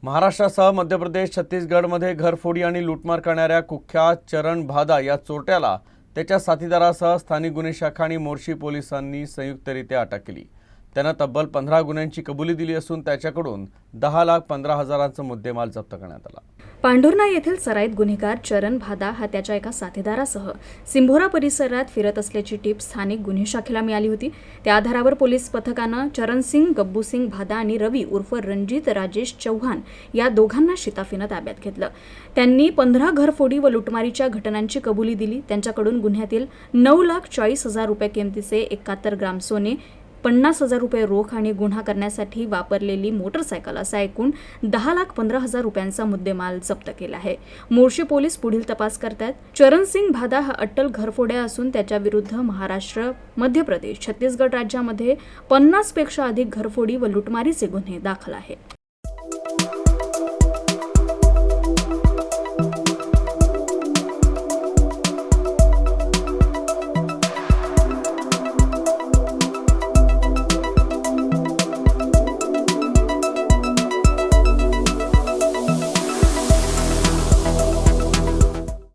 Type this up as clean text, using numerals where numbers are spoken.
महाराष्ट्रासह मध्य प्रदेश, छत्तीसगडमध्ये घरफोडी आणि लूटमार करणाऱ्या कुख्यात चरण भादा या चोरट्याला त्याच्या साथीदारासह स्थानिक गुन्हे शाखा आणि मोर्शी पोलिसांनी संयुक्तरित्या अटक केली। त्यानं तब्बल 15 गुन्ह्यांची कबुली दिली असून त्याच्याकडून 10,15,000चा मुद्देमाल जप्त करण्यात आला। पांढुर्णा येथील सराईत गुन्हेगार चरण भादा हा त्याच्या एका साथीदारासह सिंभोरा परिसरात फिरत असल्याची टीप स्थानिक गुन्हे शाखेला मिळाली होती। त्या आधारावर पोलीस पथकानं चरणसिंग, गब्बूसिंग भादा आणि रवी उर्फ रणजित राजेश चौहान या दोघांना शिताफीनं ताब्यात घेतलं। त्यांनी 15 घरफोडी व लुटमारीच्या घटनांची कबुली दिली। त्यांच्याकडून गुन्ह्यातील 9,40,000 रुपये किमतीचे 71 ग्राम सोने, 50,000 रुपये रोख आणि गुन्हा करण्यासाठी वापरलेली मोटरसायकल असा एकूण 10,15,000 रुपयांचा मुद्देमाल जप्त केला आहे। मोर्शी पोलीस पुढील तपास करतात। चरणसिंग भादा हा अट्टल घरफोड्या असून त्याच्या विरुद्ध महाराष्ट्र, मध्य प्रदेश, छत्तीसगड राज्यामध्ये 50 पेक्षा अधिक घरफोडी व लुटमारीचे गुन्हे दाखल आहेत।